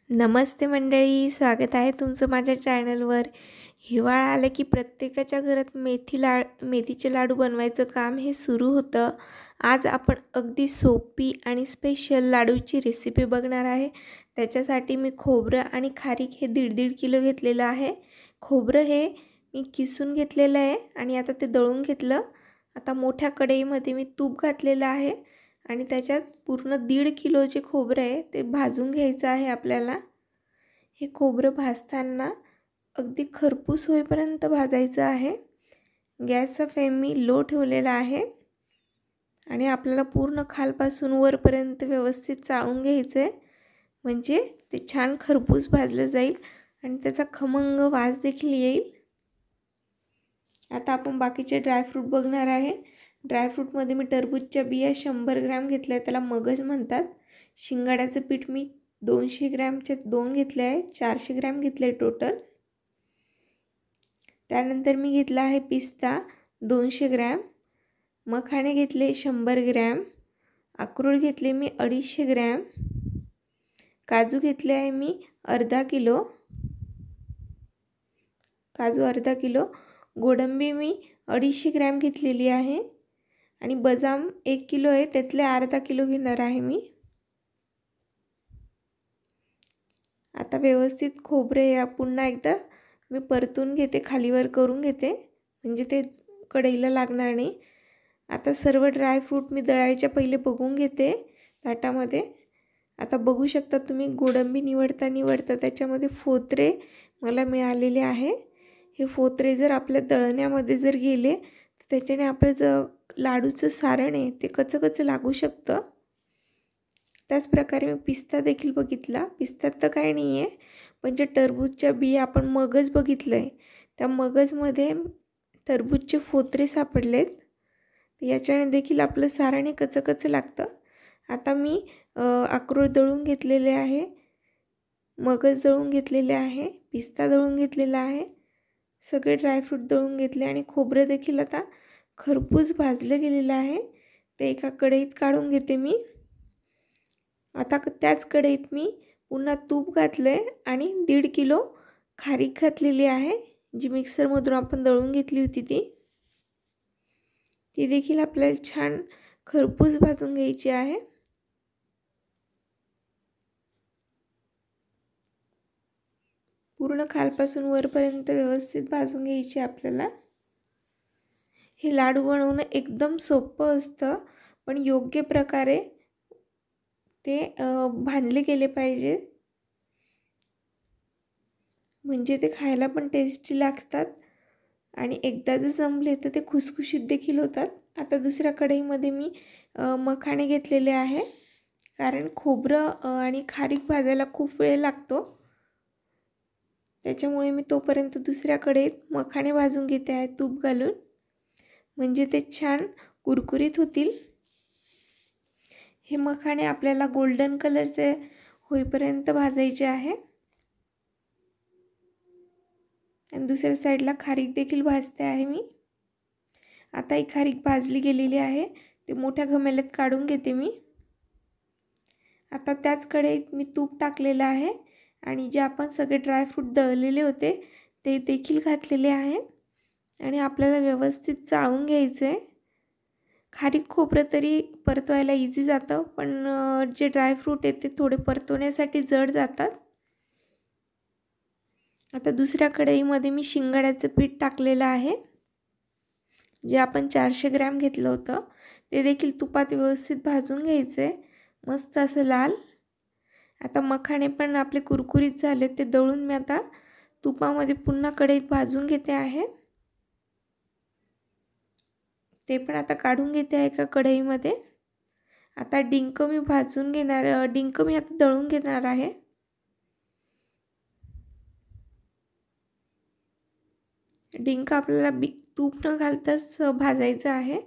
नमस्ते मंडळी, स्वागत आहे तुमचं माझ्या चॅनलवर। हिवाळा आला की प्रत्येकाच्या घरात मेथीचे लाडू बनवायचं काम हे सुरू होतं। आज आपण अगदी सोपी आणि स्पेशल लाडूची रेसिपी बघणार आहे। त्याच्यासाठी मी खोबरं आणि खारीक हे 1.5 किलो घेतलेलं आहे। खोबरं हे मी किसून घेतलेलं आहे आणि आता ते दळून घेतलं। आता मोठ्या कढईमध्ये मी तूप घातलेलं आहे आणि त्याच्यात पूर्ण 1.5 किलो जे खोबरं आहे ते भाजून घ्यायचं आहे आपल्याला। हे खोबरं भाजताना अगदी खरपूस होईपर्यंत भाजायचं आहे। गॅसचा फ्लेम मी लो ठेवलेला आहे आणि आपल्याला पूर्ण खालपासून वरपर्यंत व्यवस्थित चाळून घ्यायचं आहे, म्हणजे ते छान खरपूस भाजलं जाईल आणि त्याचा खमंग वास देखील येईल। आता आपण बाकीचे ड्रायफ्रूट बघणार आहे। ड्रायफ्रूटमध्ये मी टरबूजच्या बिया 100 ग्रॅम घेतल्या, त्याला मगज म्हणतात। शिंगाड्याचं पीठ मी 200 ग्रॅमचे 2 घेतले आहे, 400 ग्रॅम घेतले टोटल। त्यानंतर मी घेतला आहे पिस्ता 200 ग्रॅम, मखाणे घेतले 100 ग्रॅम, अक्रोड घेतले मी 250 ग्रॅम, काजू घेतले आहे मी अर्धा किलो, अर्धा किलो, गोडंबी मी 250 ग्रॅम घेतलेली आहे आणि बदाम 1 किलो आहे, त्यातले अर्धा किलो घेणार आहे मी। आता व्यवस्थित खोबरे या पुन्हा एकदा मी परतून घेते, खालीवर करून घेते, म्हणजे ते कढईला लागणार नाही। आता सर्व ड्रायफ्रूट मी दळायच्या पहिले बघून घेते ताटामध्ये। आता बघू शकता तुम्ही, गोडंबी निवडता त्याच्यामध्ये फोतरे मला मिळालेले आहे। हे फोतरे जर आपल्या दळण्यामध्ये जर गेले तर त्याच्याने आपलं लाडूचं सारण आहे ते कच्चं लागू शकतं। त्याच प्रकारे मी पिस्ता देखील बघितला। पिस्त्यात तर काही नाही आहे, पण जे टरबूजच्या बिया आपण मगज बघितलं आहे, त्या मगजमध्ये टरबूजचे फोतरे सापडलेत, याच्याने देखील आपलं सारण हे कच्चं लागतं। आता मी अक्रोड दळून घेतलेले आहे, मगज दळून घेतलेले आहे, पिस्ता दळून घेतलेला आहे, सगळे ड्रायफ्रूट दळून घेतले आणि खोबरं देखील आता खरपूस भाजलं गेलेलं आहे। ते एका कढईत काढून घेते मी। आता त्याच कढईत मी पुन्हा तूप घातलं आहे आणि 1.5 किलो खारीक घातलेली आहे, जी मिक्सरमधून आपण दळून घेतली होती ती देखील आपल्याला छान खरपूस भाजून घ्यायची आहे। पूर्ण खालपासून वरपर्यंत व्यवस्थित भाजून घ्यायची आपल्याला। हे लाडू बनवणं एकदम सोपं असतं, पण योग्य प्रकारे ते भाजले गेले पाहिजे, म्हणजे ते खायला पण टेस्टी लागतात आणि एकदा जर जमले तर ते खुसखुशीत देखील होतात। आता दुसऱ्या कढईमध्ये मी मखाणे घेतलेले आहे, कारण खोबरं आणि खारीक भाजायला खूप वेळ लागतो, त्याच्यामुळे मी तोपर्यंत दुसऱ्या कढईत मखाणे भाजून घेते आहे तूप घालून, म्हणजे ते छान कुरकुरीत होतील। हे मखाणे आपल्याला गोल्डन कलरचे होईपर्यंत भाजायचे आहे आणि दुसऱ्या साईडला खारीक देखील भाजते आहे मी। आता ही खारीक भाजली गेलेली आहे, ते मोठ्या घमेल्यात काढून घेते मी। आता त्याच कढईत मी तूप टाकलेलं आहे आणि जे आपण सगळे ड्रायफ्रूट दळलेले होते ते देखील घातलेले आहे आणि आपल्याला व्यवस्थित चाळून घ्यायचं आहे। खारीक खोबरं तरी परतवायला इझी जातं, पण जे ड्रायफ्रूट आहेत ते थोडे परतवण्यासाठी जड जातात। आता दुसऱ्या कढईमध्ये मी शिंगाड्याचं पीठ टाकलेलं आहे, जे आपण 400 ग्रॅम घेतलं होतं, ते देखील तुपात व्यवस्थित भाजून घ्यायचं आहे, मस्त असं लाल। आता मखाणे पण आपले कुरकुरीत झाले, ते दळून मी आता तुपामध्ये पुन्हा कढईत भाजून घेते आहे। ते पण आता काढून घेते आहे एका कढईमध्ये। आता डिंक मी आता दळून घेणार आहे। डिंक आपल्याला तूप न घालताच भाजायचं आहे,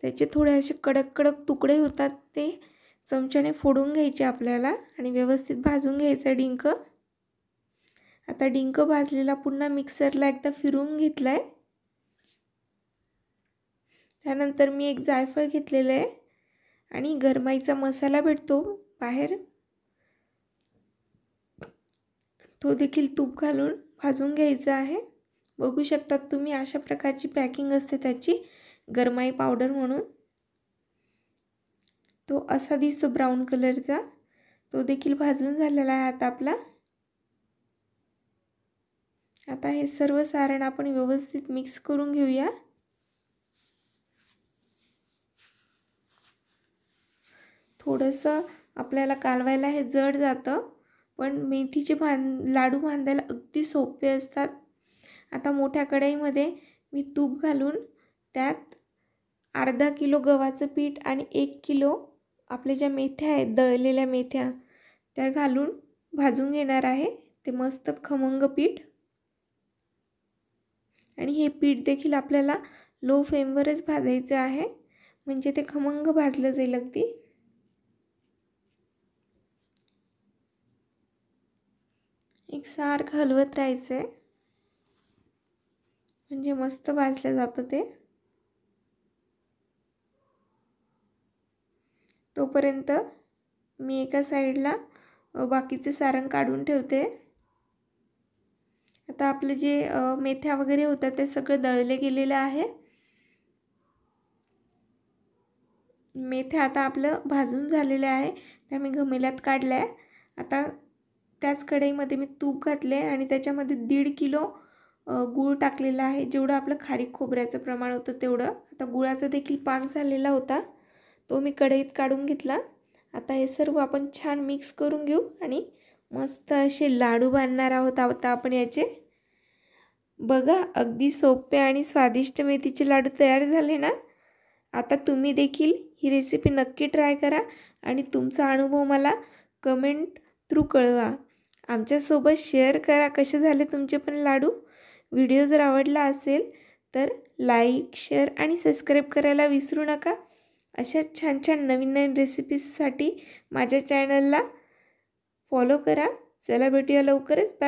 त्याचे थोडे असे कडक तुकडे होतात, ते चमच्याने फोडून घ्यायचे आपल्याला आणि व्यवस्थित भाजून घ्यायचा डिंक। आता डिंक भाजलेला पुन्हा मिक्सरला एकदा फिरवून घेतलाय। त्यानंतर मी एक जायफळ घेतलेलं आहे आणि गरमाईचा मसाला भेटतो बाहेर, तो देखील तूप घालून भाजून घ्यायचा आहे। बघू शकतात तुम्ही अशा प्रकारची पॅकिंग असते त्याची, गरमाई पावडर म्हणून। तो असा दिसतो ब्राऊन कलरचा। तो देखील भाजून झालेला आहे आता आपला। आता हे सर्व सारण आपण व्यवस्थित मिक्स करून घेऊया। थोडंसं आपल्याला कालवायला हे जड जातं, पण मेथीचे लाडू बांधायला अगदी सोपे असतात। आता मोठ्या कढईमध्ये मी तूप घालून त्यात अर्धा किलो गव्हाचं पीठ आणि 1 किलो आपले ज्या मेथ्या आहेत, दळलेल्या मेथ्या, त्या घालून भाजून घेणार आहे ते मस्त खमंग पीठ। आणि हे पीठ देखील आपल्याला लो फ्लेमवरच भाजायचं आहे, म्हणजे ते खमंग भाजलं जाईल अगदी। एकसारखं हलवत राहायचं आहे, म्हणजे मस्त भाजलं जातं ते। तोपर्यंत मी एका साईडला बाकीचे सारण काढून ठेवते। आता आपले जे मेथ्या वगैरे होतात ते सगळं दळले गेलेलं आहे। मेथ्या आता आपलं भाजून झालेले आहे, त्या मी घमेल्यात काढल्या। आता त्याच कढईमध्ये मी तूप घातले आणि त्याच्यामध्ये 1.5 किलो गूळ टाकलेला आहे, जेवढं आपलं खारीक खोबऱ्याचं प्रमाण होतं तेवढं। आता गुळाचा देखील पाक झालेला होता, तो मी कढईत काढून घेतला। आता हे सर्व आपण छान मिक्स करून घेऊ आणि मस्त असे लाडू बांधणार आहोत आता आपण याचे। बघा, अगदी सोपे आणि स्वादिष्ट मेथीचे लाडू तयार झाले ना। आता तुम्ही देखील ही रेसिपी नक्की ट्राय करा आणि तुमचा अनुभव मला कमेंट थ्रू कळवा। आमच्यासोबत शेअर करा कसे झाले तुमचे पण लाडू। व्हिडिओ जर आवडला असेल तर लाईक, शेअर आणि सबस्क्राईब करायला विसरू नका। अशा छान छान नवीन नवीन रेसिपीजसाठी माझ्या चॅनलला फॉलो करा। चला भेटूया लवकरच। बाय।